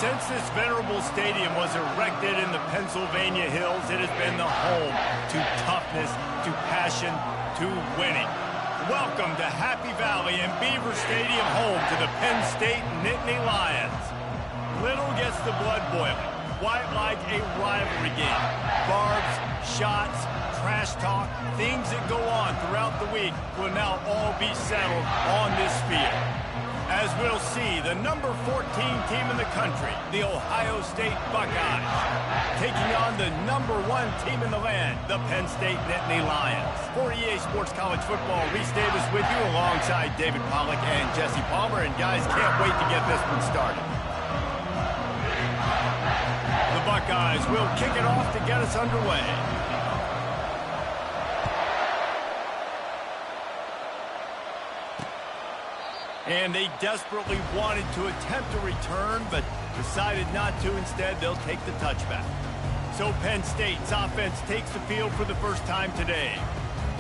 Since this venerable stadium was erected in the Pennsylvania Hills, it has been the home to toughness, to passion, to winning. Welcome to Happy Valley and Beaver Stadium, home to the Penn State Nittany Lions. Little gets the blood boiling, quite like a rivalry game. Barbs, shots, trash talk, things that go on throughout the week will now all be settled on this field. As we'll see, the number 14 team in the country, the Ohio State Buckeyes, taking on the number 1 team in the land, the Penn State Nittany Lions. For EA Sports College Football, Reese Davis with you alongside David Pollack and Jesse Palmer. And guys, can't wait to get this one started. The Buckeyes will kick it off to get us underway. And they desperately wanted to attempt a return, but decided not to. Instead, they'll take the touchback. So Penn State's offense takes the field for the first time today.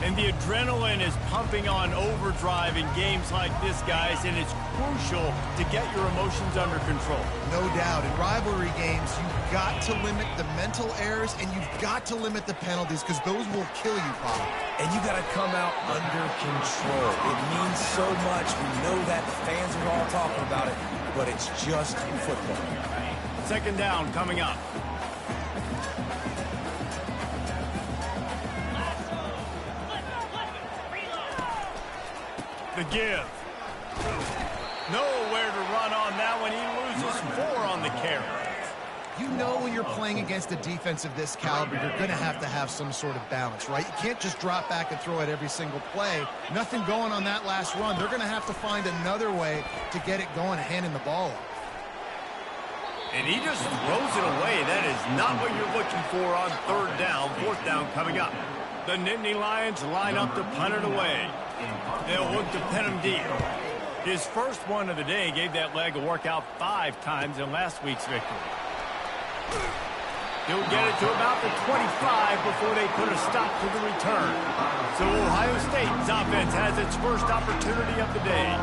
And the adrenaline is pumping on overdrive in games like this, guys, and it's crucial to get your emotions under control. No doubt. In rivalry games, you've got to limit the mental errors, and you've got to limit the penalties, because those will kill you, Bob. And you got to come out under control. It means so much. We know that fans are all talking about it, but it's just football. Second down coming up. The give. Nowhere to run on that one. He loses 4 on the carry. You know when you're playing against a defense of this caliber, you're going to have some sort of balance, right? You can't just drop back and throw it every single play. Nothing going on that last run. They're going to have to find another way to get it going, handing the ball off. And he just throws it away. That is not what you're looking for on third down. Fourth down coming up. The Nittany Lions line up to punt it away. They'll look to pin him deep. His first one of the day gave that leg a workout 5 times in last week's victory. He'll get it to about the 25 before they put a stop to the return. So Ohio State's offense has its first opportunity of the day.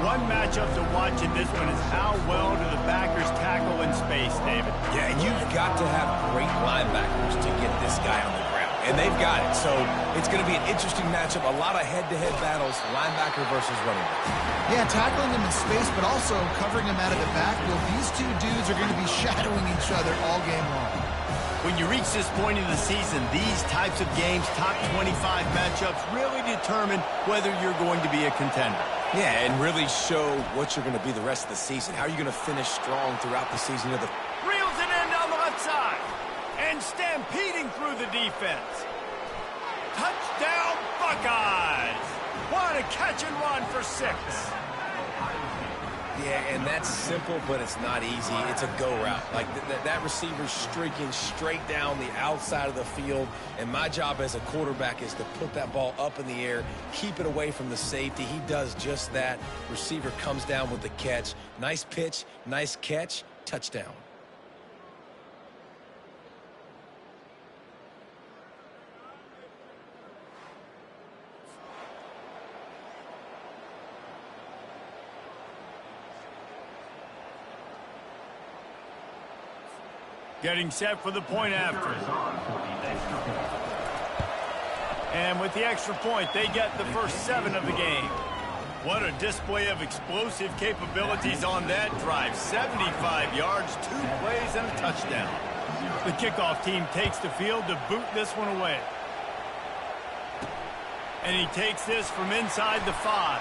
One matchup to watch in this one is how well do the backers tackle in space, David? Yeah, and you've got to have great linebackers to get this guy on the ground. And they've got it. So it's going to be an interesting matchup. A lot of head-to-head battles, linebacker versus running back. Yeah, tackling him in space, but also covering him out of the backfield. These two dudes are going to be shadowing each other all game long. When you reach this point in the season, these types of games, top 25 matchups, really determine whether you're going to be a contender. Yeah, and really show what you're going to be the rest of the season. How are you going to finish strong throughout the season? Reels it in down the left side. And stampeding through the defense. Touchdown, Buckeyes! What a catch and run for 6. Yeah, and that's simple, but it's not easy. It's a go route. Like that receiver's streaking straight down the outside of the field, and my job as a quarterback is to put that ball up in the air, keep it away from the safety. He does just that. Receiver comes down with the catch. Nice pitch, nice catch, touchdown. Getting set for the point after. And with the extra point, they get the first 7 of the game. What a display of explosive capabilities on that drive. 75 yards, 2 plays, and a touchdown. The kickoff team takes the field to boot this one away. And he takes this from inside the 5.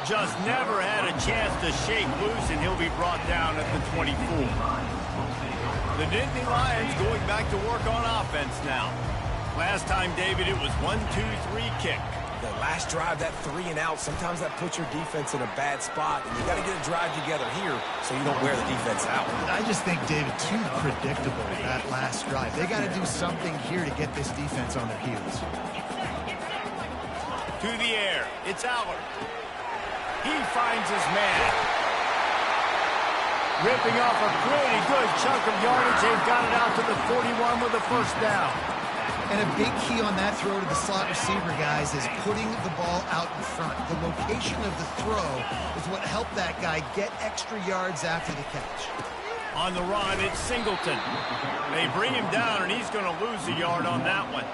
Just never had a chance to shake loose, and he'll be brought down at the 24. The Nittany Lions going back to work on offense now. Last time, David, it was 1-2-3 kick. The last drive, that 3 and out, sometimes that puts your defense in a bad spot, and you got to get a drive together here so you don't wear the defense out. I just think, David, too predictable that last drive. They got to do something here to get this defense on their heels. To the air, it's Allard. He finds his man. Ripping off a pretty good chunk of yardage. They've got it out to the 41 with a first down. And a big key on that throw to the slot receiver, guys, is putting the ball out in front. The location of the throw is what helped that guy get extra yards after the catch. On the run, it's Singleton. They bring him down, and he's going to lose a yard on that one.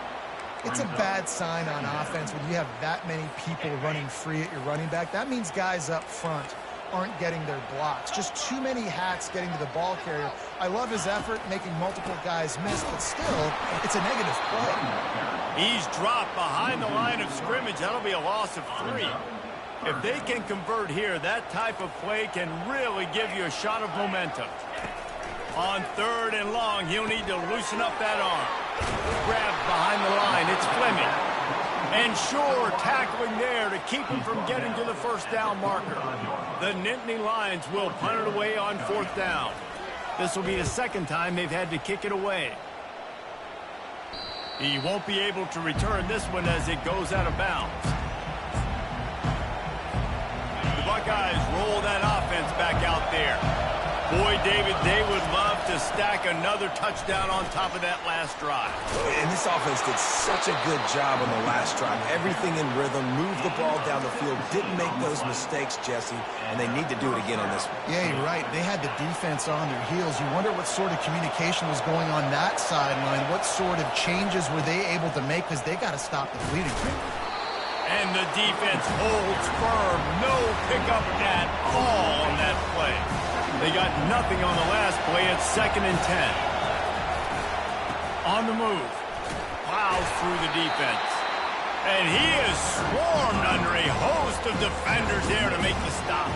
It's a bad sign on offense when you have that many people running free at your running back. That means guys up front aren't getting their blocks. Just too many hats getting to the ball carrier. I love his effort, making multiple guys miss, but still, it's a negative play. He's dropped behind the line of scrimmage. That'll be a loss of 3. If they can convert here, that type of play can really give you a shot of momentum. On 3rd and long, he'll need to loosen up that arm. Grabbed behind the line, it's Fleming. And Shore tackling there to keep him from getting to the first down marker. The Nittany Lions will punt it away on 4th down. This will be the 2nd time they've had to kick it away. He won't be able to return this one as it goes out of bounds. The Buckeyes roll that offense back out there. Boy, David, they would love to stack another touchdown on top of that last drive. And this offense did such a good job on the last drive. Everything in rhythm, moved the ball down the field, didn't make those mistakes, Jesse, and they need to do it again on this one. Yeah, you're right. They had the defense on their heels. You wonder what sort of communication was going on that sideline. What sort of changes were they able to make, because they got to stop the bleeding. And the defense holds firm. No pickup at all on that play. They got nothing on the last play. It's 2nd and 10. On the move. Plows through the defense. And he is swarmed under a host of defenders there to make the stop.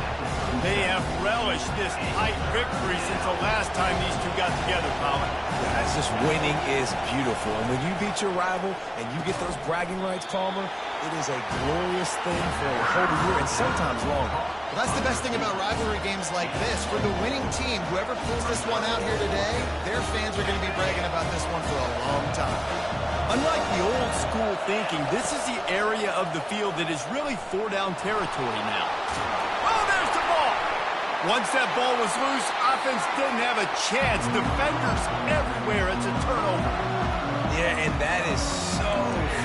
They have relished this tight victory since the last time these two got together, Colin. Guys, just winning is beautiful. And when you beat your rival and you get those bragging rights, Palmer, it is a glorious thing for a whole year and sometimes longer. Well, that's the best thing about rivalry games like this. For the winning team, whoever pulls this one out here today, their fans are going to be bragging about this one for a long time. Unlike the old school thinking, this is the area of the field that is really 4-down territory now. Oh, there's the ball. Once that ball was loose, offense didn't have a chance. Defenders everywhere. It's a turnover. Yeah, and that is so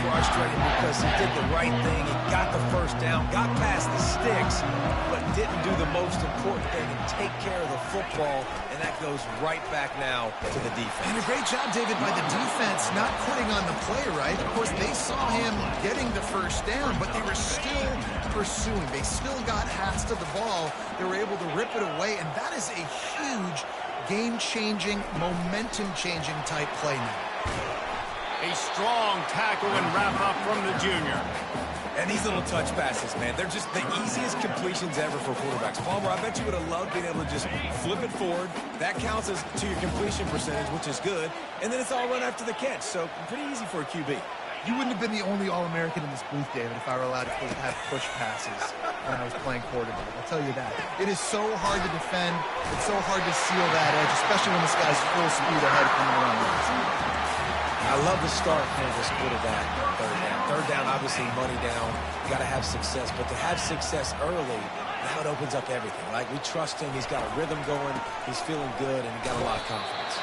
frustrating because he did the right thing. He got the first down, got past the sticks, but didn't do the most important thing and take care of the football, and that goes right back now to the defense. And a great job, David, by the defense not quitting on the play, right? Of course, they saw him getting the first down, but they were still pursuing. They still got hats to the ball. They were able to rip it away, and that is a huge game-changing, momentum-changing type play now. A strong tackle and wrap-up from the junior. And these little touch passes, man, they're just the easiest completions ever for quarterbacks. Palmer, I bet you would have loved being able to just flip it forward. That counts as to your completion percentage, which is good. And then it's all run after the catch, so pretty easy for a QB. You wouldn't have been the only All-American in this booth, David, if I were allowed to have push passes when I was playing quarterback. I'll tell you that. It is so hard to defend. It's so hard to seal that edge, especially when this guy's full speed ahead coming around. I love the start for this quarterback on 3rd down. 3rd down, obviously, money down. You got to have success. But to have success early, now it opens up everything. Like, we trust him. He's got a rhythm going. He's feeling good, and he got a lot of confidence.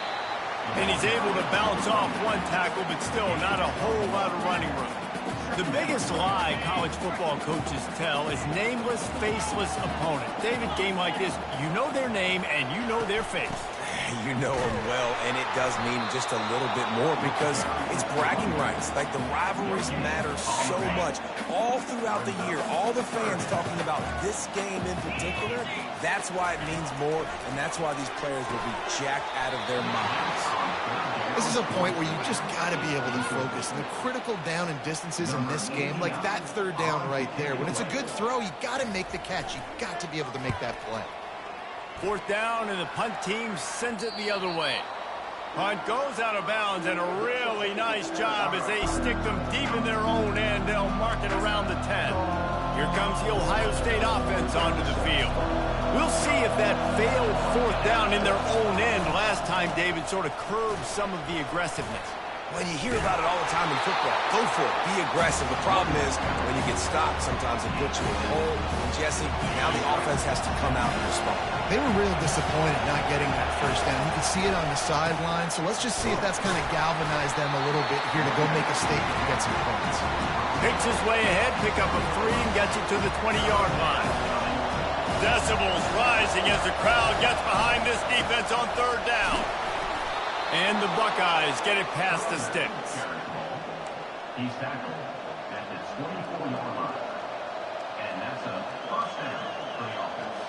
And he's able to bounce off one tackle, but still not a whole lot of running room. The biggest lie college football coaches tell is nameless, faceless opponent. David, game like this, you know their name and you know their face. You know him well, and it does mean just a little bit more because it's bragging rights. Like, the rivalries matter so much. All throughout the year, all the fans talking about this game in particular, that's why it means more, and that's why these players will be jacked out of their minds. This is a point where you just got to be able to focus. And the critical down and distances in this game, like that 3rd down right there, when it's a good throw, you got to make the catch. You got to be able to make that play. 4th down, and the punt team sends it the other way. Punt goes out of bounds, and a really nice job as they stick them deep in their own end. They'll mark it around the 10. Here comes the Ohio State offense onto the field. We'll see if that failed 4th down in their own end last time, David, sort of curbed some of the aggressiveness. Well, you hear about it all the time in football. Go for it. Be aggressive. The problem is when you get stopped, sometimes it puts you in a hole. And Jesse, now the offense has to come out and respond. They were real disappointed not getting that first down. You can see it on the sideline. So let's just see if that's kind of galvanized them a little bit here to go make a statement and get some points. Picks his way ahead, pick up a 3, and gets it to the 20-yard line. decibels rising as the crowd gets behind this defense on third down. And the Buckeyes get it past the sticks. He's tackled at the 24-yard line. And that's a first down for the offense.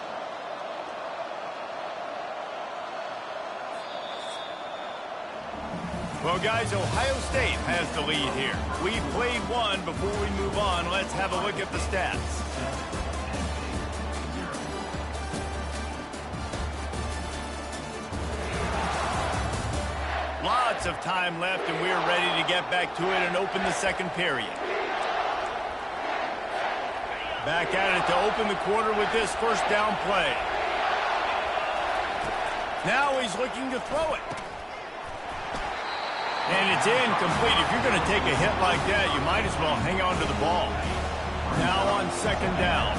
Well, guys, Ohio State has the lead here. We've played one. Before we move on, let's have a look at the stats. Lots of time left, and we're ready to get back to it and open the second period. Back at it to open the quarter with this first down play. Now he's looking to throw it. And it's incomplete. If you're going to take a hit like that, you might as well hang on to the ball. Now on second down.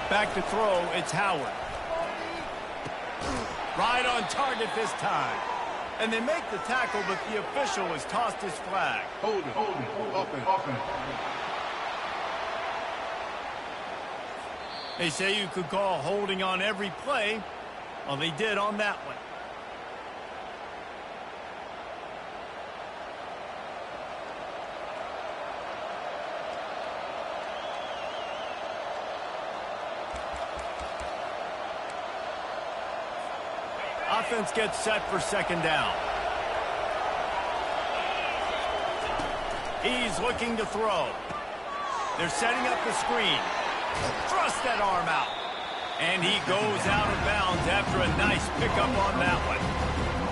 Back to throw, it's Howard. Right on target this time. And they make the tackle, but the official has tossed his flag. Hold it. Offense. They say you could call holding on every play. Well, they did on that one. Offense gets set for second down. He's looking to throw. They're setting up the screen. Thrust that arm out. And he goes out of bounds after a nice pickup on that one.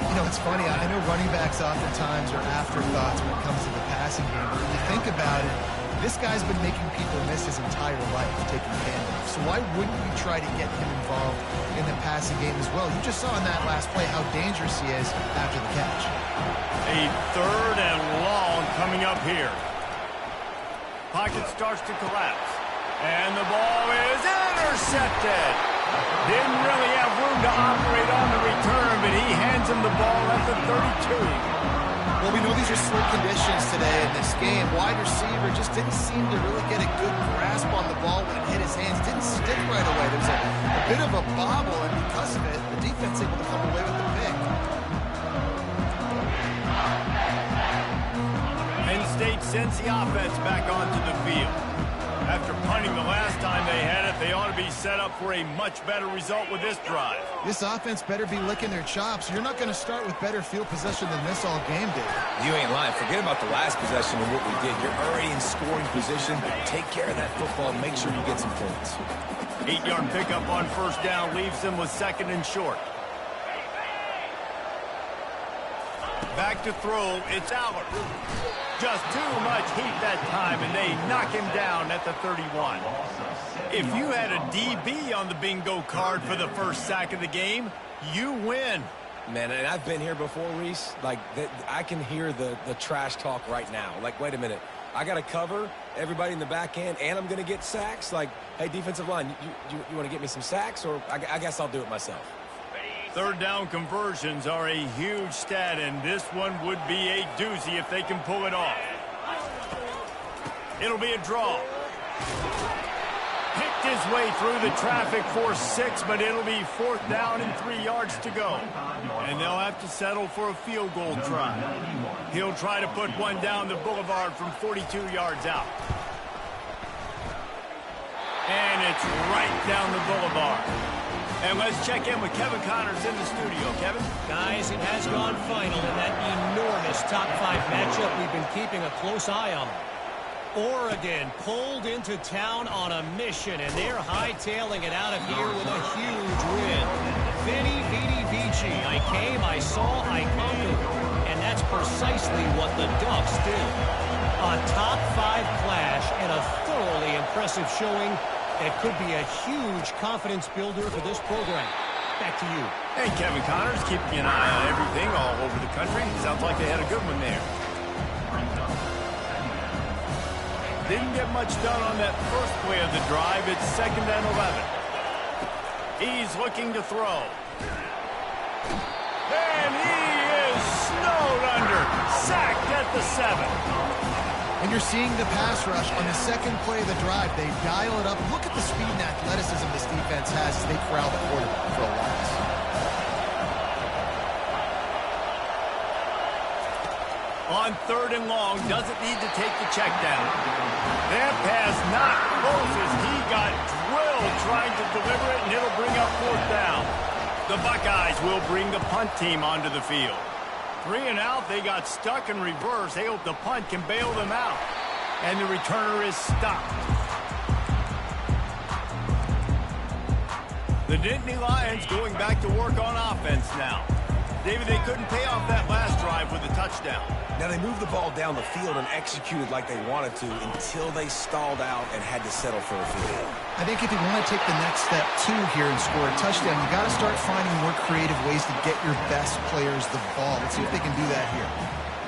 You know, it's funny. I know running backs oftentimes are afterthoughts when it comes to the passing game. But when you think about it, this guy's been making people miss his entire life taking handoffs. So why wouldn't you try to get him involved in the passing game as well? You just saw in that last play how dangerous he is after the catch. A third and long coming up here. Pocket starts to collapse. And the ball is intercepted. Didn't really have room to operate on the return, but he hands him the ball at the 32. Well, we know these are slick conditions today in this game. Wide receiver just didn't seem to really get a good grasp on the ball when it hit his hands. Didn't stick right away. There was a bit of a bobble, and because of it, the defense able to come away with the pick. Penn State sends the offense back onto the field. After punting the last time they had it, they ought to be set up for a much better result with this drive. This offense better be licking their chops. You're not going to start with better field possession than this all game, Dave. You ain't lying. Forget about the last possession and what we did. You're already in scoring position. Take care of that football and make sure you get some points. 8-yard pickup on first down leaves them with second and short. Back to throw, it's Howard. Just too much heat that time, and they knock him down at the 31. If you had a DB on the bingo card for the first sack of the game, you win. Man, and I've been here before, Reese. Like, I can hear the trash talk right now. Like, wait a minute. I got to cover everybody in the back end, and I'm going to get sacks? Like, hey, defensive line, you want to get me some sacks? Or I guess I'll do it myself. Third down conversions are a huge stat, and this one would be a doozy if they can pull it off. It'll be a draw. Picked his way through the traffic for 6, but it'll be fourth down and 3 yards to go. And they'll have to settle for a field goal try. He'll try to put one down the boulevard from 42 yards out. And it's right down the boulevard. And let's check in with Kevin Connors in the studio. Kevin? Guys, it has gone final in that enormous top 5 matchup. We've been keeping a close eye on them. Oregon pulled into town on a mission, and they're hightailing it out of here with a huge win. Veni, vidi, vici. I came, I saw, I conquered. And that's precisely what the Ducks did. A top 5 clash and a thoroughly impressive showing that could be a huge confidence builder for this program. Back to you. Hey, Kevin Connors, keeping an eye on everything all over the country. Sounds like they had a good one there. Didn't get much done on that first play of the drive. It's second and 11. He's looking to throw. And he is snowed under. Sacked at the 7. And you're seeing the pass rush on the second play of the drive. They dial it up. Look at the speed and athleticism this defense has as they corral the quarterback for a loss. On 3rd and long, doesn't need to take the check down. That pass not close as he got drilled trying to deliver it, and it'll bring up 4th down. The Buckeyes will bring the punt team onto the field. 3 and out, they got stuck in reverse. They hope the punt can bail them out. And the returner is stopped. The Nittany Lions going back to work on offense now. David, they couldn't pay off that last drive with a touchdown. Now, they moved the ball down the field and executed like they wanted to until they stalled out and had to settle for a field goal. I think if you want to take the next step, too, here and score a touchdown, you got to start finding more creative ways to get your best players the ball. Let's see if they can do that here.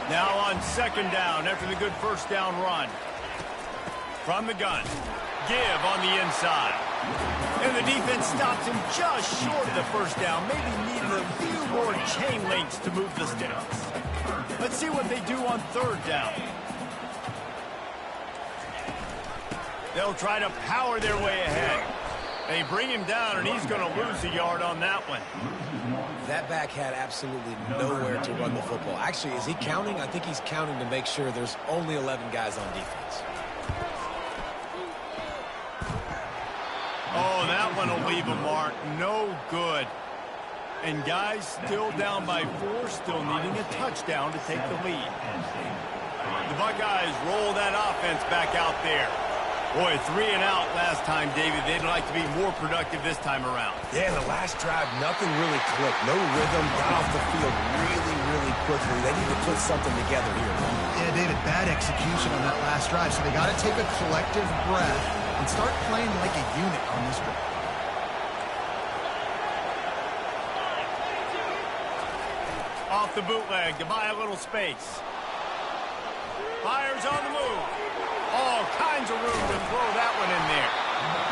Now on 2nd down after the good 1st down run. From the gun. Give on the inside. And the defense stops him just short of the 1st down. Maybe needed a few more chain links to move the sticks. Let's see what they do on 3rd down. They'll try to power their way ahead. They bring him down, and he's going to lose a yard on that one. That back had absolutely nowhere to run the football. Actually, is he counting? I think he's counting to make sure there's only 11 guys on defense. Oh, that one will leave a mark. No good. And guys still down by 4, still needing a touchdown to take the lead. The Buckeyes roll that offense back out there. Boy, 3 and out last time, David. They'd like to be more productive this time around. Yeah, the last drive, nothing really clicked. No rhythm, got off the field really quickly. They need to put something together here. Yeah, David, bad execution on that last drive. So they got to take a collective breath and start playing like a unit on this one. Off the bootleg to buy a little space. Fires on the move. All kinds of room to throw that one in there.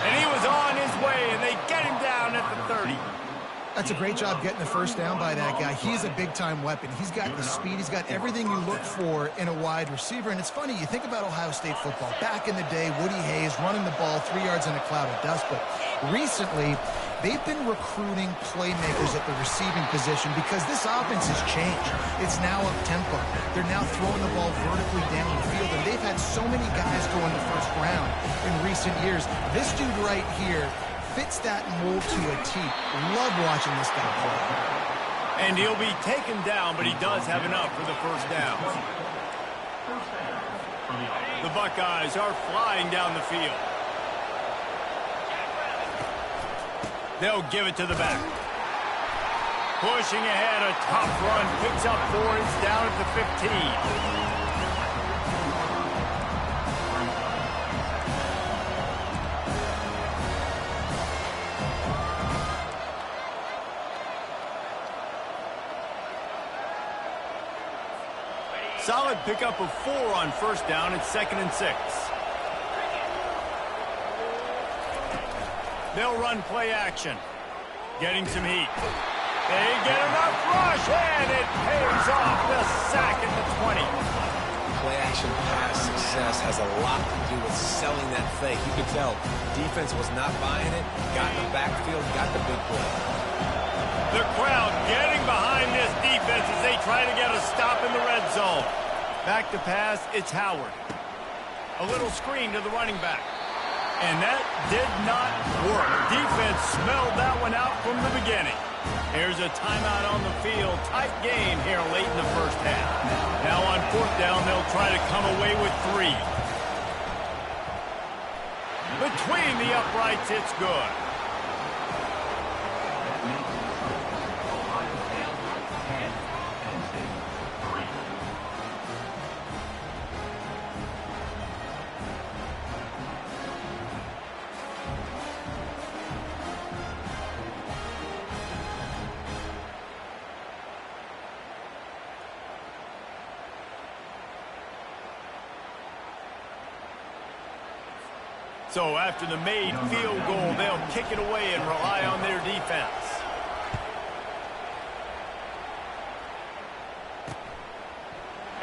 And he was on his way, and they get him down at the 30. That's a great job getting the 1st down by that guy. He's a big-time weapon. He's got the speed. He's got everything you look for in a wide receiver. And it's funny, you think about Ohio State football. Back in the day, Woody Hayes running the ball 3 yards in a cloud of dust. But recently, they've been recruiting playmakers at the receiving position because this offense has changed. It's now up-tempo. They're now throwing the ball vertically down the field, and they've had so many guys go in the 1st round in recent years. This dude right here fits that mold to a T. Love watching this guy play. And he'll be taken down, but he does have enough for the 1st down. The Buckeyes are flying down the field. They'll give it to the back. Pushing ahead, a tough run, picks up 4, it's down at the 15. Solid pickup of 4 on 1st down. It's 2nd and 6. They'll run play action. Getting some heat. They get enough rush, and it pays off the sack at the 20. Play action pass success has a lot to do with selling that fake. You could tell defense was not buying it. Got in the backfield, got the big play. The crowd getting behind this defense as they try to get a stop in the red zone. Back to pass, it's Howard. A little screen to the running back. And that did not work. Defense smelled that one out from the beginning. Here's a timeout on the field. Tight game here late in the 1st half. Now on 4th down, they'll try to come away with 3. Between the uprights, it's good. So after the made field goal, they'll kick it away and rely on their defense.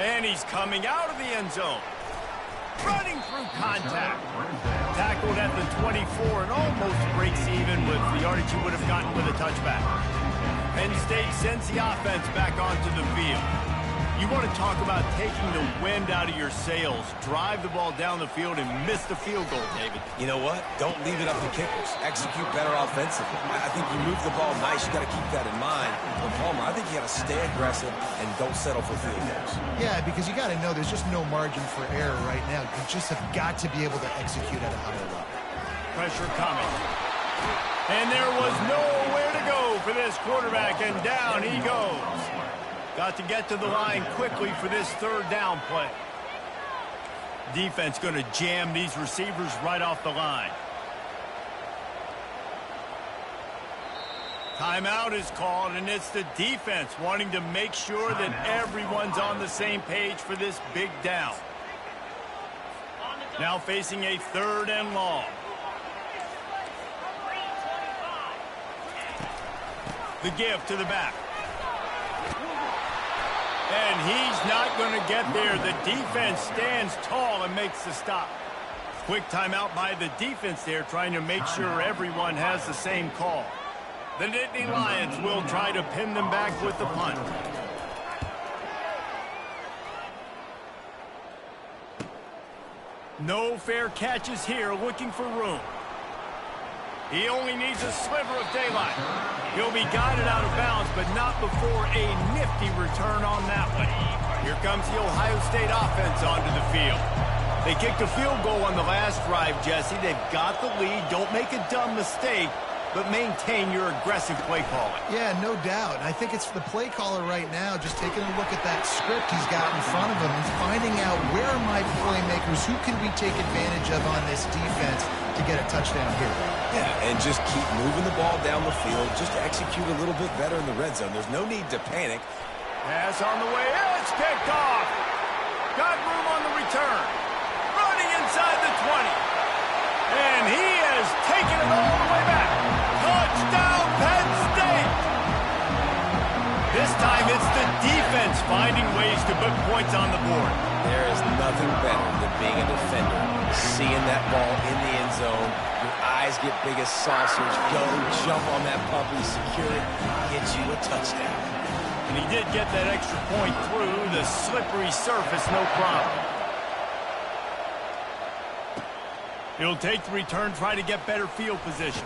And he's coming out of the end zone. Running through contact. Tackled at the 24 and almost breaks even with the yardage he would have gotten with a touchback. Penn State sends the offense back onto the field. You want to talk about taking the wind out of your sails. Drive the ball down the field and miss the field goal, David. You know what? Don't leave it up to kickers. Execute better offensively. I think you move the ball nice. You got to keep that in mind. But Palmer, I think you got to stay aggressive and don't settle for field goals. Yeah, because you got to know there's just no margin for error right now. You just have got to be able to execute at a higher level. Pressure coming. And there was nowhere to go for this quarterback, and down he goes. Got to get to the line quickly for this third down play. Defense going to jam these receivers right off the line. Timeout is called, and it's the defense wanting to make sure that everyone's on the same page for this big down. Now facing a third and long. The give to the back. And he's not going to get there. The defense stands tall and makes the stop. Quick timeout by the defense there, trying to make sure everyone has the same call. The Nittany Lions will try to pin them back with the punt. No fair catches here, looking for room. He only needs a sliver of daylight. He'll be guided out of bounds, but not before a nifty return on that one. Here comes the Ohio State offense onto the field. They kicked a field goal on the last drive, Jesse. They've got the lead. Don't make a dumb mistake, but maintain your aggressive play calling. Yeah, no doubt. I think it's the play caller right now just taking a look at that script he's got in front of him and finding out where are my playmakers, who can we take advantage of on this defense to get a touchdown here. Yeah, and just keep moving the ball down the field. Just execute a little bit better in the red zone. There's no need to panic. Pass on the way. It's kicked off. Got room on the return. Running inside the 20. And he has taken it all the way back. Touchdown, Penn State. This time it's the defense finding ways to put points on the board. There is nothing better than being a defender. Seeing that ball in the end zone. Your eyes get big as saucers. Go, jump on that puppy, secure it, get you a touchdown. And he did get that extra point through the slippery surface, no problem. He'll take the return, try to get better field position.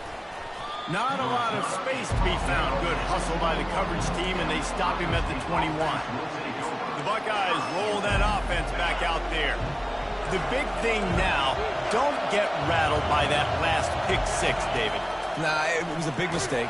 Not a lot of space to be found. Good hustle by the coverage team, and they stop him at the 21. The Buckeyes roll that offense back out there. The big thing now, don't get rattled by that last pick six, David. Nah, it was a big mistake.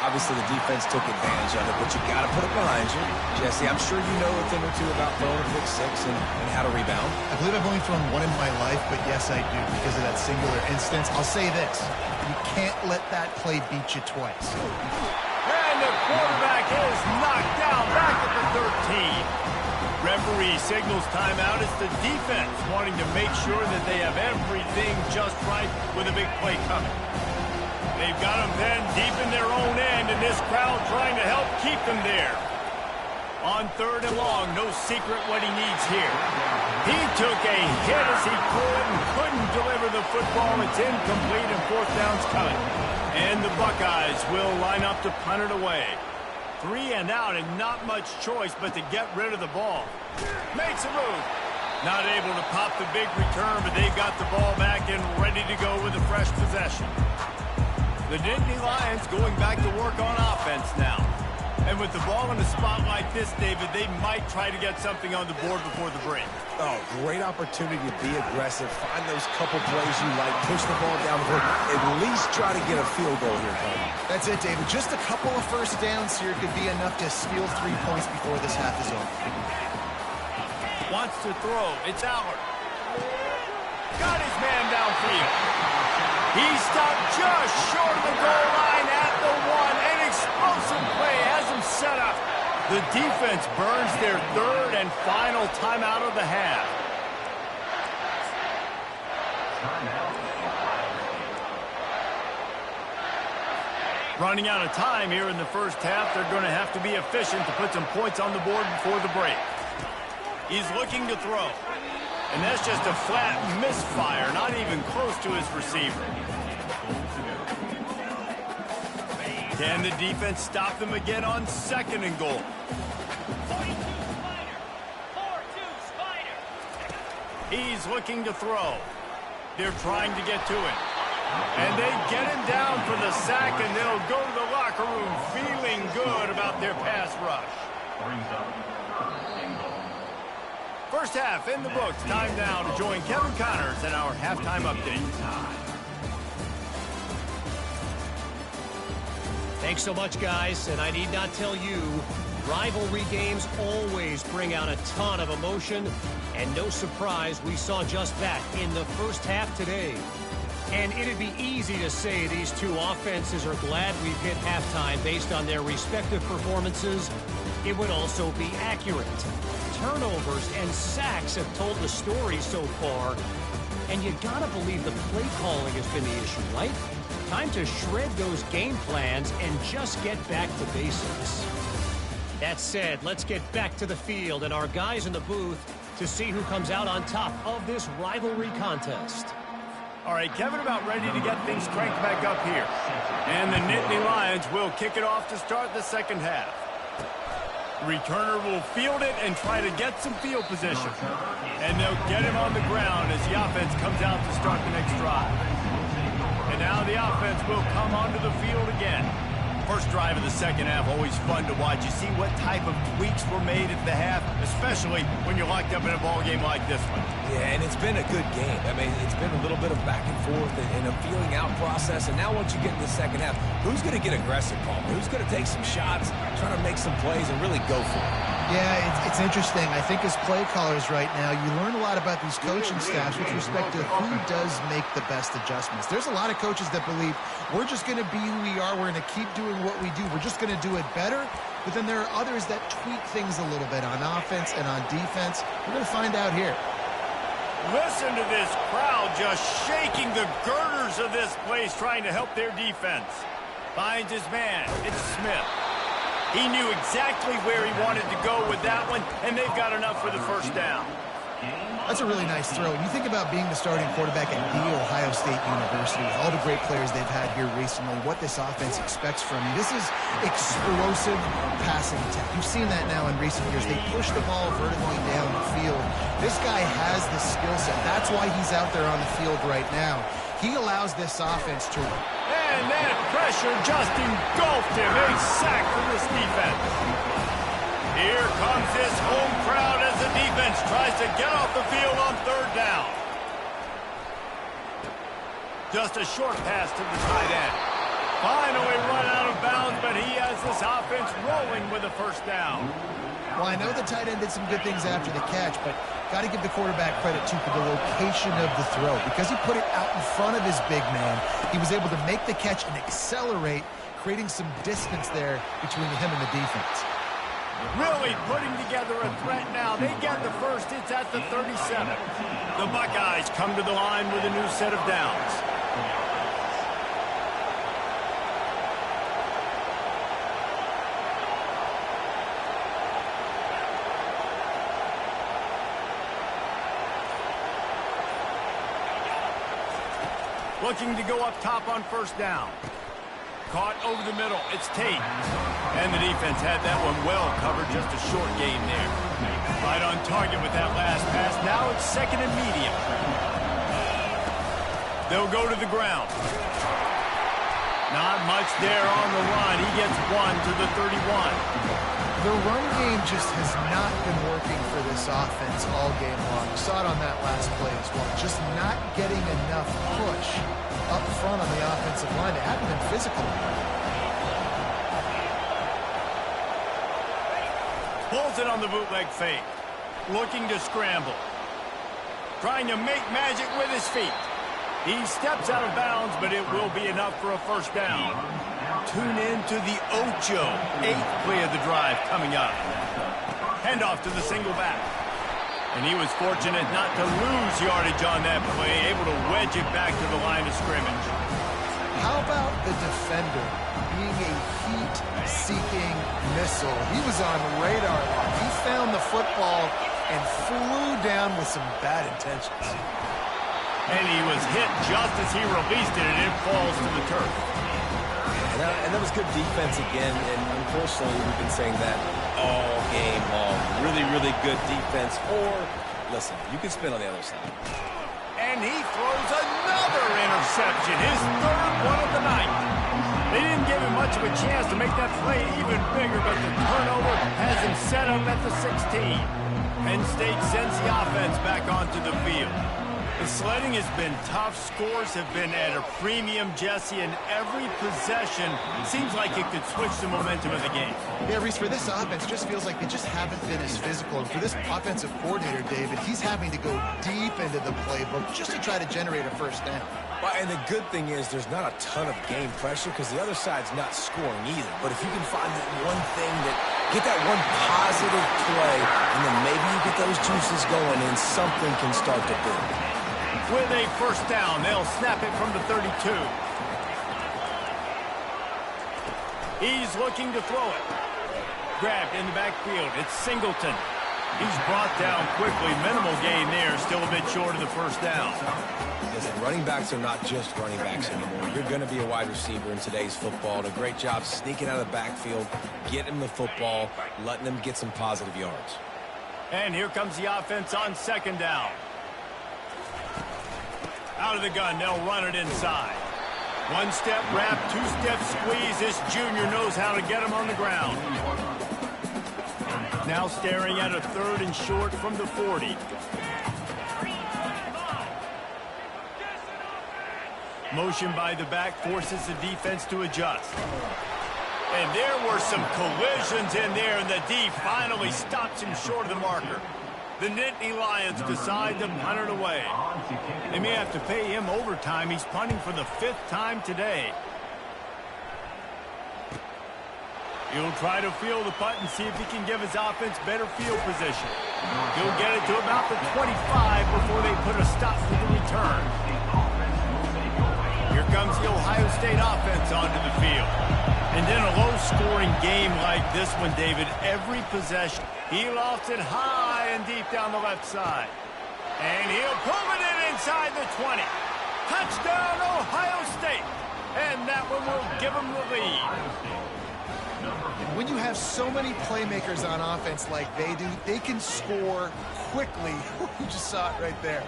Obviously, the defense took advantage of it, but you got to put it behind you. Jesse, I'm sure you know a thing or two about throwing a pick six and how to rebound. I believe I've only thrown one in my life, but yes, I do because of that singular instance. I'll say this. You can't let that play beat you twice. And the quarterback is knocked down back at the 13. Referee signals timeout. It's the defense wanting to make sure that they have everything just right with a big play coming. They've got them then deep in their own end, and this crowd trying to help keep them there. On third and long, no secret what he needs here. He took a hit as he could and couldn't deliver the football. It's incomplete, and fourth down's coming. And the Buckeyes will line up to punt it away. 3 and out, and not much choice but to get rid of the ball. Makes a move. Not able to pop the big return, but they've got the ball back and ready to go with a fresh possession. The Nittany Lions going back to work on offense now. And with the ball in a spot like this, David, they might try to get something on the board before the break. Oh, great opportunity to be aggressive. Find those couple plays you like. Push the ball down the field. At least try to get a field goal here, Tony. That's it, David. Just a couple of first downs here could be enough to steal 3 points before this half is over. Wants to throw. It's Allard. Got his man downfield. He stopped just short of the goal line at the 1. An explosive play has him set up. The defense burns their third and final timeout of the half. Running out of time here in the first half. They're going to have to be efficient to put some points on the board before the break. He's looking to throw. And that's just a flat misfire, not even close to his receiver. Can the defense stop them again on 2nd and goal? He's looking to throw. They're trying to get to him. And they get him down for the sack, and they'll go to the locker room feeling good about their pass rush. First half in the books. Time now to join Kevin Connors in our halftime update. Thanks so much, guys. And I need not tell you, rivalry games always bring out a ton of emotion. And no surprise, we saw just that in the first half today. And it'd be easy to say these two offenses are glad we've hit halftime based on their respective performances. It would also be accurate. Turnovers and sacks have told the story so far. And you gotta believe the play calling has been the issue, right? Time to shred those game plans and just get back to basics. That said, let's get back to the field and our guys in the booth to see who comes out on top of this rivalry contest. All right, Kevin about ready to get things cranked back up here. And the Nittany Lions will kick it off to start the second half. Returner will field it and try to get some field position. And they'll get him on the ground as the offense comes out to start the next drive. And now the offense will come onto the field again. First drive of the second half, always fun to watch. You see what type of tweaks were made at the half, especially when you're locked up in a ball game like this one. Yeah, and it's been a good game. I mean, it's been a little bit of back and forth and a feeling out process. And now once you get in the second half, who's going to get aggressive, Paul? Who's going to take some shots, try to make some plays, and really go for it? Yeah, it's interesting. I think as play callers right now, you learn a lot about these coaching staffs with respect to who does make the best adjustments. There's a lot of coaches that believe we're just going to be who we are. We're going to keep doing what we do. We're just going to do it better. But then there are others that tweak things a little bit on offense and on defense. We're going to find out here. Listen to this crowd just shaking the girders of this place, trying to help their defense. Finds his man. It's Smith. He knew exactly where he wanted to go with that one, and they've got enough for the first down. That's a really nice throw. When you think about being the starting quarterback at The Ohio State University, with all the great players they've had here recently, what this offense expects from you, this is explosive passing attack. You've seen that now in recent years. They push the ball vertically down the field. This guy has the skill set. That's why he's out there on the field right now. He allows this offense to... And that pressure just engulfed him. A sack for this defense. Here comes this home crowd as the defense tries to get off the field on third down. Just a short pass to the tight end. Finally run out of bounds, but he has this offense rolling with a first down. Well, I know the tight end did some good things after the catch, but got to give the quarterback credit, too, for the location of the throw. Because he put it out in front of his big man, he was able to make the catch and accelerate, creating some distance there between him and the defense. Really putting together a threat now. They get the first. It's at the 37. The Buckeyes come to the line with a new set of downs. Looking to go up top on first down. Caught over the middle. It's Tate. And the defense had that one well covered. Just a short game there. Right on target with that last pass. Now it's second and medium. They'll go to the ground. Not much there on the run. He gets one to the 31. The run game just has not been working for this offense all game long. You saw it on that last play as well. Just not getting enough push up front on the offensive line. They haven't been physical. Pulls it on the bootleg fake. Looking to scramble. Trying to make magic with his feet. He steps out of bounds, but it will be enough for a first down. Tune in to the Ocho. 8th play of the drive coming up. Handoff to the single back. And he was fortunate not to lose yardage on that play, able to wedge it back to the line of scrimmage. How about the defender being a heat-seeking missile? He was on radar lock. He found the football and flew down with some bad intentions. And he was hit just as he released it, and it falls to the turf. And that was good defense again, and unfortunately, we've been saying that all game long. Really, really good defense. Or, listen, you can spin on the other side. And he throws another interception, his third one of the night. They didn't give him much of a chance to make that play even bigger, but the turnover has him set up at the 16. Penn State sends the offense back onto the field. The sledding has been tough. Scores have been at a premium, Jesse, and every possession seems like it could switch the momentum of the game. Yeah, Reese, for this offense, just feels like they just haven't been as physical. And for this offensive coordinator, David, he's having to go deep into the playbook just to try to generate a first down. Well, and the good thing is there's not a ton of game pressure because the other side's not scoring either. But if you can find that one thing get that one positive play, and then maybe you get those juices going and something can start to build. With a first down, they'll snap it from the 32. He's looking to throw it. Grabbed in the backfield. It's Singleton. He's brought down quickly. Minimal gain there. Still a bit short of the first down. Listen, running backs are not just running backs anymore. You're going to be a wide receiver in today's football. And a great job sneaking out of the backfield, getting them the football, letting them get some positive yards. And here comes the offense on second down. Out of the gun, they'll run it inside. One-step wrap, two-step squeeze. This junior knows how to get him on the ground. Now staring at a third and short from the 40. Motion by the back forces the defense to adjust. And there were some collisions in there, and the D finally stops him short of the marker. The Nittany Lions decide to punt it away. They may have to pay him overtime. He's punting for the 5th time today. He'll try to field the punt and see if he can give his offense better field position. He'll get it to about the 25 before they put a stop to the return. Here comes the Ohio State offense onto the field. And in a low-scoring game like this one, David, every possession, he lofts it high and deep down the left side. And he'll pull it in inside the 20. Touchdown, Ohio State. And that one will give him the lead. When you have so many playmakers on offense like they do, they can score quickly. You just saw it right there.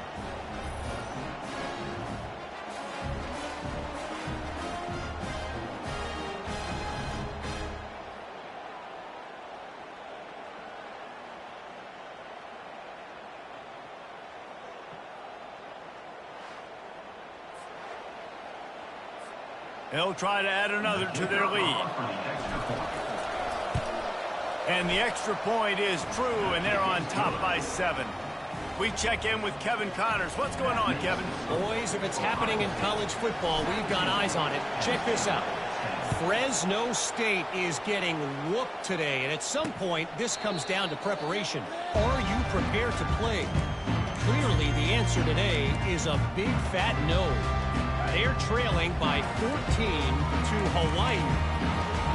They'll try to add another to their lead. And the extra point is true, and they're on top by 7. We check in with Kevin Connors. What's going on, Kevin? Boys, if it's happening in college football, we've got eyes on it. Check this out. Fresno State is getting whooped today, and at some point, this comes down to preparation. Are you prepared to play? Clearly, the answer today is a big fat no. They're trailing by 14 to Hawaii.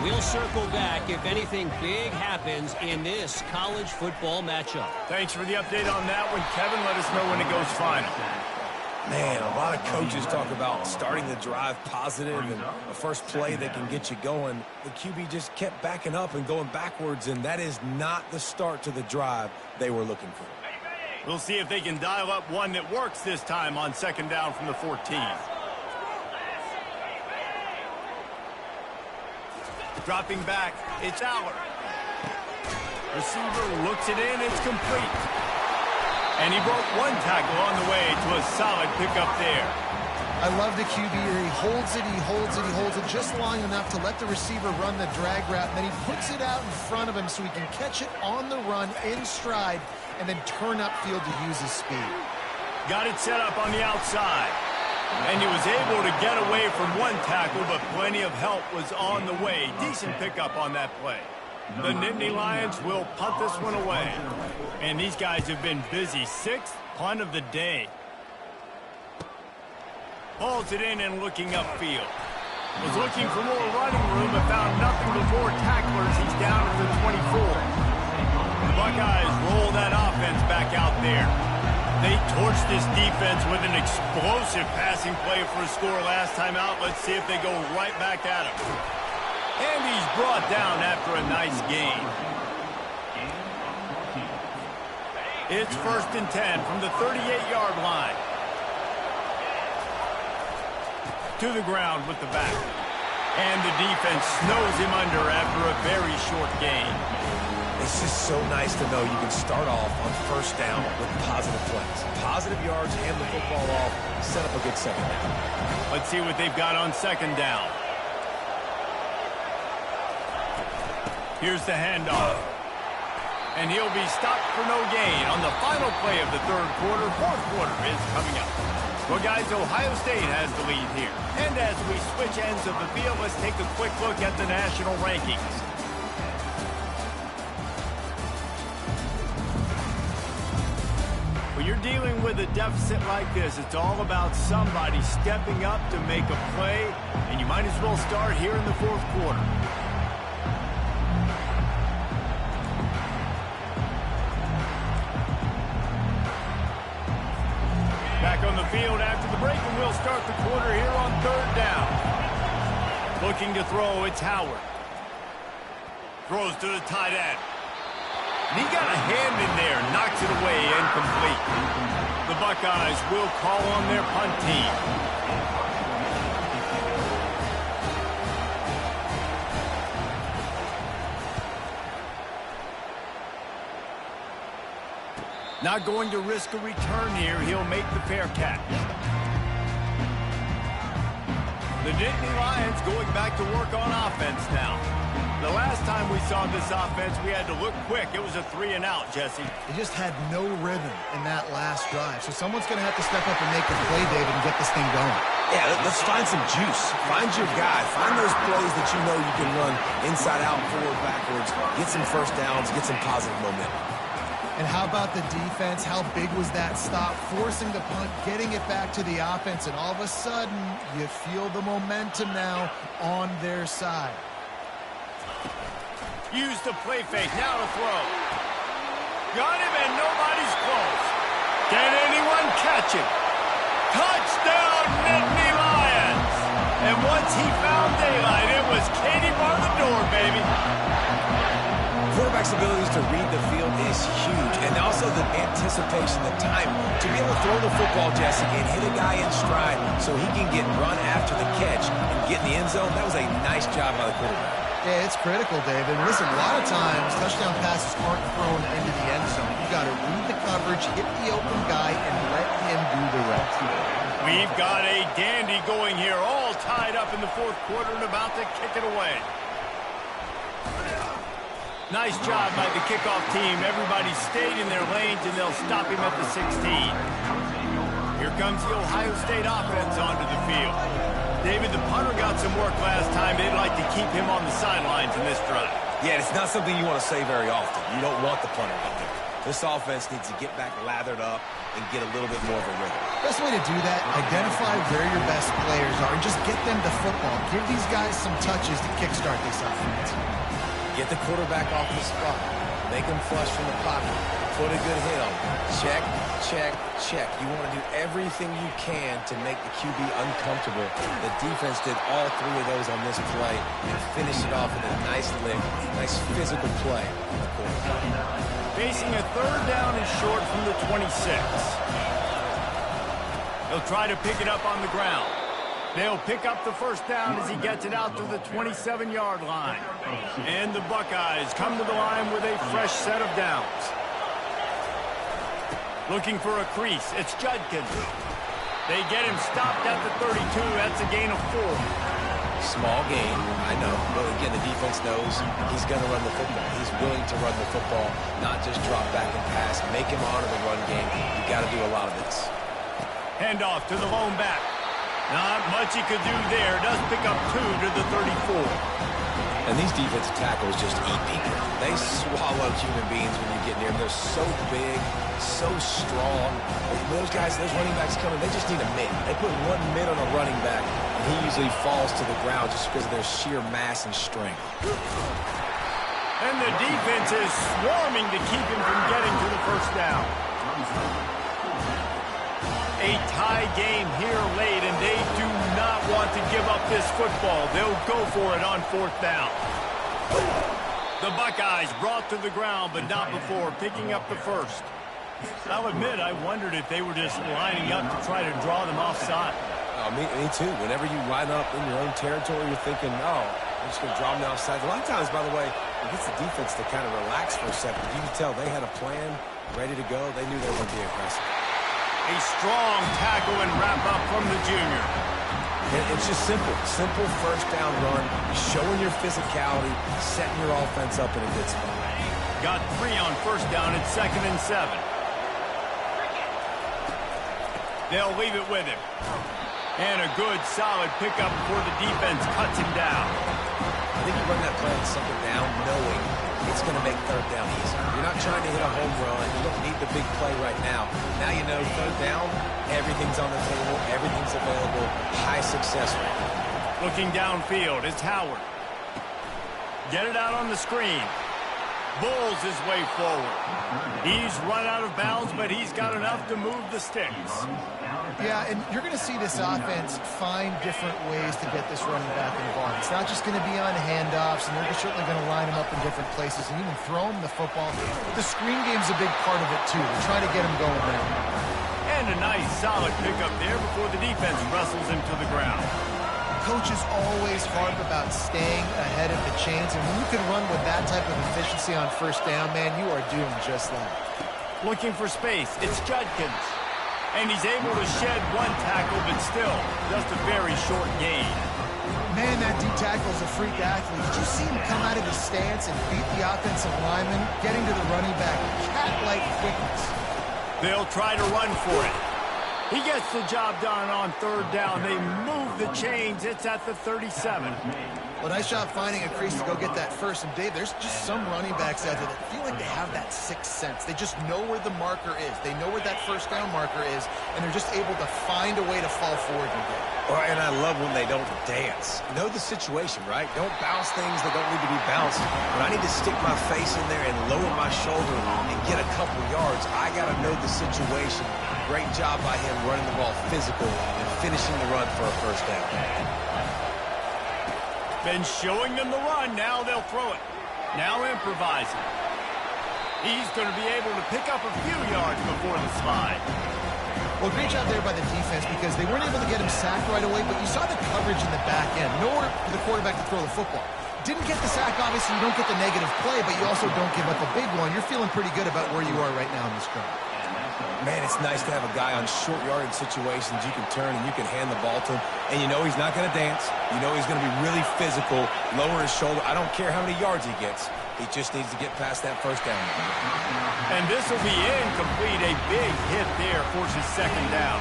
We'll circle back if anything big happens in this college football matchup. Thanks for the update on that one, Kevin. Let us know when it goes final. Man, a lot of coaches talk about starting the drive positive and a first play that can get you going. The QB just kept backing up and going backwards, and that is not the start to the drive they were looking for. We'll see if they can dial up one that works this time on second down from the 14. Dropping back, it's Aller. Receiver looks it in, it's complete. And he broke one tackle on the way to a solid pickup there. I love the QB here. He holds it, he holds it, he holds it just long enough to let the receiver run the drag route. And then he puts it out in front of him so he can catch it on the run in stride and then turn upfield to use his speed. Got it set up on the outside. And he was able to get away from one tackle, but plenty of help was on the way. Decent pickup on that play. The Nittany Lions will punt this one away. And these guys have been busy. 6th punt of the day. Hauls it in and looking upfield. Was looking for more running room, but found nothing but more tacklers. He's down at the 24. Buckeyes roll that offense back out there. They torched this defense with an explosive passing play for a score last time out. Let's see if they go right back at him. And he's brought down after a nice gain. It's 1st and 10 from the 38-yard line. To the ground with the back. And the defense snows him under after a very short gain. It's just so nice to know you can start off on 1st down with positive plays. Positive yards, hand the football off, set up a good 2nd down. Let's see what they've got on 2nd down. Here's the handoff. And he'll be stopped for no gain on the final play of the 3rd quarter. 4th quarter is coming up. Well, guys, Ohio State has the lead here. And as we switch ends of the field, let's take a quick look at the national rankings. When you're dealing with a deficit like this, it's all about somebody stepping up to make a play, and you might as well start here in the 4th quarter. Back on the field after the break, and we'll start the quarter here on 3rd down. Looking to throw, it's Howard. Throws to the tight end. And he got a hand in there, knocks it away, incomplete. The Buckeyes will call on their punt team. Not going to risk a return here. He'll make the fair catch. The Nittany Lions going back to work on offense now. The last time we saw this offense, we had to look quick. It was a 3-and-out, Jesse. They just had no rhythm in that last drive. So someone's going to have to step up and make a play, David, and get this thing going. Yeah, let's find some juice. Find your guy. Find those plays that you know you can run inside out, forward, backwards. Get some 1st downs. Get some positive momentum. And how about the defense? How big was that stop? Forcing the punt, getting it back to the offense, and all of a sudden, you feel the momentum now on their side. Use the play fake, now to throw. Got him, and nobody's close. Can anyone catch him? Touchdown, Nittany Lions! And once he found daylight, it was Katie bar the door, baby. Quarterback's abilities to read the field is huge, and also the anticipation, the time to be able to throw the football, Jesse, and hit a guy in stride so he can get run after the catch and get in the end zone. That was a nice job by the quarterback. Yeah, it's critical, David. Listen, a lot of times, touchdown passes aren't thrown into the end zone. You got to read the coverage, hit the open guy, and let him do the rest. We've got a dandy going here, all tied up in the 4th quarter and about to kick it away. Nice job by the kickoff team. Everybody stayed in their lanes, and they'll stop him at the 16. Here comes the Ohio State offense onto the field. David, the punter got some work last time. They'd like to keep him on the sidelines in this drive. Yeah, it's not something you want to say very often. You don't want the punter out there. This offense needs to get back lathered up and get a little bit more of a rhythm. Best way to do that, identify where your best players are and just get them to football. Give these guys some touches to kickstart this offense. Get the quarterback off the spot. Make him flush from the pocket. Put a good hit on him. Check, check, check. You want to do everything you can to make the QB uncomfortable. The defense did all 3 of those on this play and finished it off with a nice lick, nice physical play on the quarterback. Facing a 3rd down and short from the 26. He'll try to pick it up on the ground. They'll pick up the 1st down as he gets it out to the 27-yard line. And the Buckeyes come to the line with a fresh set of downs. Looking for a crease. It's Judkins. They get him stopped at the 32. That's a gain of 4. Small gain, I know. But again, the defense knows he's going to run the football. He's willing to run the football, not just drop back and pass. Make him honor the run game. You got to do a lot of this. Handoff to the lone back. Not much he could do there. Does pick up 2 to the 34. And these defensive tackles just eat people. They swallow human beings when you get near them. They're so big, so strong. Those guys, those running backs coming, they just need a mitt. They put 1 mitt on a running back, and he usually falls to the ground just because of their sheer mass and strength. And the defense is swarming to keep him from getting to the first down. A tie game here late, and they do not want to give up this football. They'll go for it on 4th down. The Buckeyes brought to the ground, but not before picking up the first. I'll admit, I wondered if they were just lining up to try to draw them offside. Oh, me too. Whenever you line up in your own territory, you're thinking, oh, I'm just going to draw them offside. A lot of times, by the way, it gets the defense to kind of relax for a second. You can tell they had a plan, ready to go. They knew they were going to be aggressive. A strong tackle and wrap-up from the junior. It's just simple. Simple first down run, showing your physicality, setting your offense up in a good spot. Got 3 on 1st down at 2nd and 7. They'll leave it with him. And a good, solid pickup before the defense cuts him down. I think you run that play on 2nd down knowing it's going to make 3rd down easier. You're not trying to hit a home run. You don't need the big play right now. Now you know 3rd down, everything's on the table, everything's available, high success rate. Looking downfield, it's Howard. Get it out on the screen. Bulls his way forward. He's run out of bounds, but he's got enough to move the sticks. Yeah, and you're going to see this offense find different ways to get this running back involved. It's not just going to be on handoffs, and they're certainly going to line him up in different places and even throw him the football. The screen game's a big part of it, too. They're trying to get him going there. And a nice, solid pickup there before the defense wrestles him to the ground. Coaches always harp about staying ahead of the chains, and when you can run with that type of efficiency on 1st down, man, you are doing just that. Looking for space, it's Judkins. And he's able to shed 1 tackle, but still, just a very short gain. Man, that D tackle is a freak athlete. Did you see him come out of his stance and beat the offensive lineman, getting to the running back, cat-like quickness? They'll try to run for it. He gets the job done on 3rd down. They move the chains. It's at the 37. Well, nice job finding a crease to go get that first. And, Dave, there's just some running backs out there that feel like they have that 6th sense. They just know where the marker is. They know where that 1st down marker is, and they're just able to find a way to fall forward and get it. And I love when they don't dance. Know the situation, right? Don't bounce things that don't need to be bounced. When I need to stick my face in there and lower my shoulder and get a couple yards, I got to know the situation. Great job by him running the ball physical and finishing the run for a 1st down. Been showing them the run. Now they'll throw it. Now improvising. He's going to be able to pick up a few yards before the slide. Well, great job there by the defense because they weren't able to get him sacked right away, but you saw the coverage in the back end. Nowhere for the quarterback to throw the football. Didn't get the sack, obviously. You don't get the negative play, but you also don't give up a big one. You're feeling pretty good about where you are right now in this drive. Man, it's nice to have a guy on short yardage situations you can turn and you can hand the ball to him. And you know he's not going to dance. You know he's going to be really physical, lower his shoulder. I don't care how many yards he gets. He just needs to get past that 1st down. And this will be incomplete. A big hit there forces 2nd down.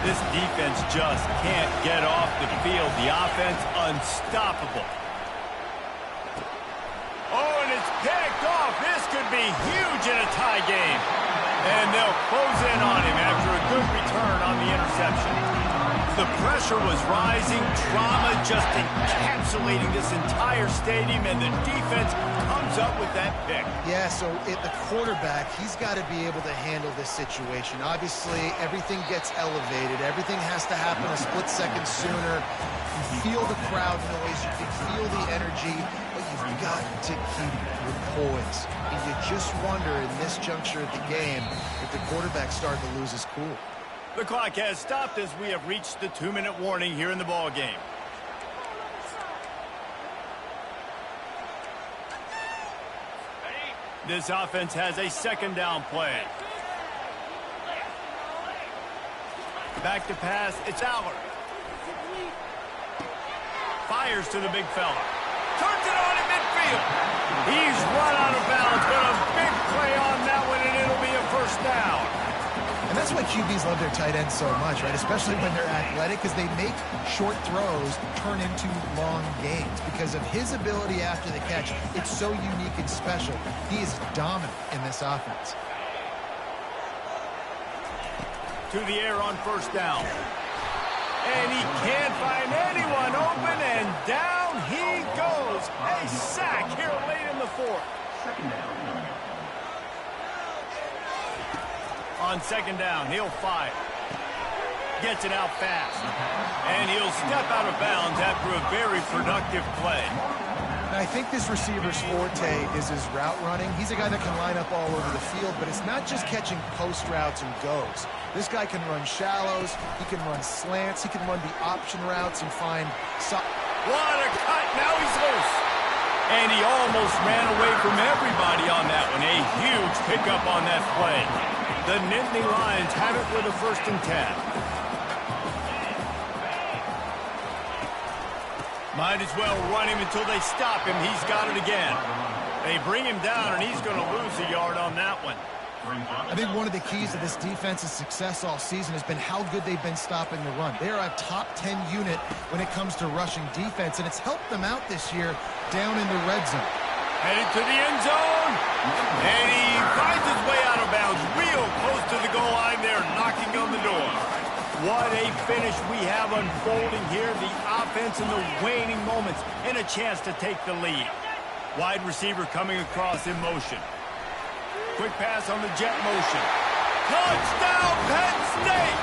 This defense just can't get off the field. The offense unstoppable. Oh, and it's picked off. This could be huge in a tie game. And they'll close in on him after a good return on the interception. The pressure was rising, drama just encapsulating this entire stadium, and the defense comes up with that pick. Yeah, so the quarterback, he's got to be able to handle this situation. Obviously, everything gets elevated. Everything has to happen a split second sooner. You feel the crowd noise. You can feel the energy, but you've got to keep your poise. And you just wonder in this juncture of the game if the quarterback's starting to lose his cool. The clock has stopped as we have reached the 2-minute warning here in the ball game. This offense has a 2nd down play. Back to pass, it's Allard. Fires to the big fella. Turns it on in midfield. He's run out of bounds, but a big play on that one, and it'll be a 1st down. And that's why QBs love their tight ends so much, right? Especially when they're athletic, because they make short throws turn into long gains. Because of his ability after the catch, it's so unique and special. He is dominant in this offense. To the air on 1st down. And he can't find anyone open, and down he goes. A sack here late in the fourth. Second down. On second down, he'll fire. Gets it out fast. And he'll step out of bounds after a very productive play. I think this receiver's forte is his route running. He's a guy that can line up all over the field, but it's not just catching post routes and goes. This guy can run shallows, he can run slants, he can run the option routes and find... What a cut! Now he's loose. And he almost ran away from everybody on that one. A huge pickup on that play. The Nittany Lions have it with a 1st and 10. Might as well run him until they stop him. He's got it again. They bring him down, and he's going to lose a yard on that one. I think one of the keys to this defense's success all season has been how good they've been stopping the run. They are a top 10 unit when it comes to rushing defense, and it's helped them out this year down in the red zone. Headed to the end zone, and he finds his way out of bounds real close to the goal line there, knocking on the door. What a finish we have unfolding here. The offense in the waning moments and a chance to take the lead. Wide receiver coming across in motion. Quick pass on the jet motion. Touchdown, Penn State!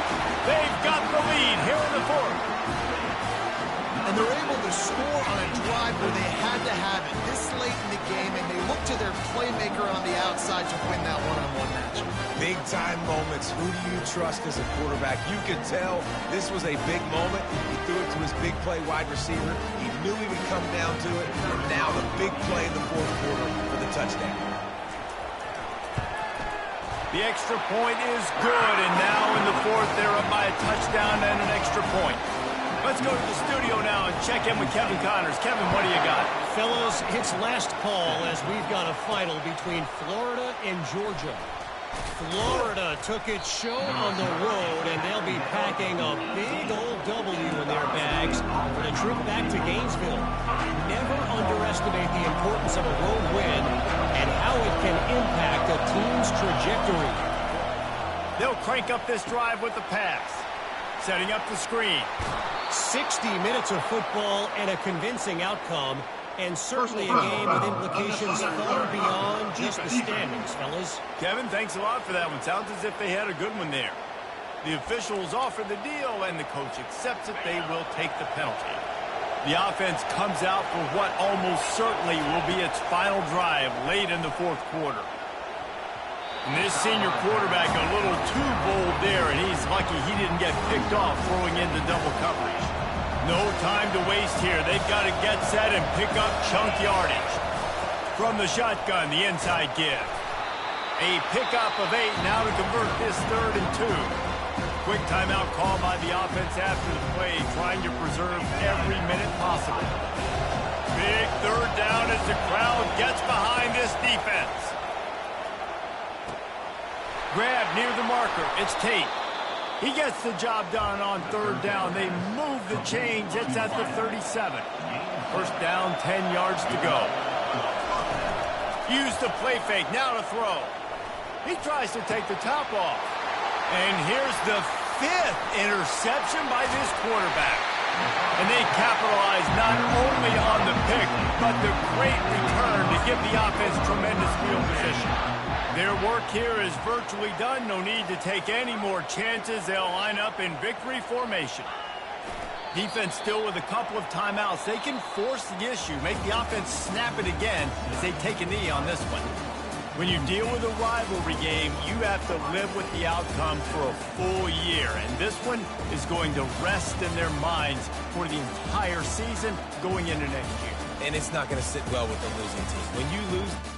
They've got the lead here in the fourth. And they're able to score on a drive where they had to have it this late in the game, and they look to their playmaker on the outside to win that one-on-one match. Big-time moments. Who do you trust as a quarterback? You could tell this was a big moment. He threw it to his big play wide receiver. He knew he would come down to it. And now the big play in the fourth quarter for the touchdown. The extra point is good, and now in the fourth, they're up by a touchdown and an extra point. Let's go to the studio now and check in with Kevin Connors. Kevin, what do you got? Fellas, it's last call as we've got a final between Florida and Georgia. Florida took its show on the road, and they'll be packing a big old W in their bags for the trip back to Gainesville. Never underestimate the importance of a road win and how it can impact a team's trajectory. They'll crank up this drive with the pass. Setting up the screen. 60 minutes of football and a convincing outcome, and certainly a game with implications far beyond just the standings, fellas. Kevin, thanks a lot for that one. Sounds as if they had a good one there. The officials offer the deal, and the coach accepts it. They will take the penalty. The offense comes out for what almost certainly will be its final drive late in the fourth quarter. And this senior quarterback a little too bold there, and he's lucky he didn't get picked off throwing into double coverage. No time to waste here. They've got to get set and pick up chunk yardage. From the shotgun, the inside give. A pickup of 8 now to convert this 3rd and 2. Quick timeout call by the offense after the play, trying to preserve every minute possible. Big 3rd down as the crowd gets behind this defense. Grab near the marker. It's Tate. He gets the job done on 3rd down. They move the chains. It's at the 37. 1st down, 10 yards to go. Use the play fake. Now to throw. He tries to take the top off. And here's the 5th interception by this quarterback. And they capitalize not only on the pick, but the great return to give the offense tremendous field position. Their work here is virtually done. No need to take any more chances. They'll line up in victory formation. Defense still with a couple of timeouts. They can force the issue, make the offense snap it again as they take a knee on this one. When you deal with a rivalry game, you have to live with the outcome for a full year. And this one is going to rest in their minds for the entire season going into next year. And it's not going to sit well with the losing team. When you lose...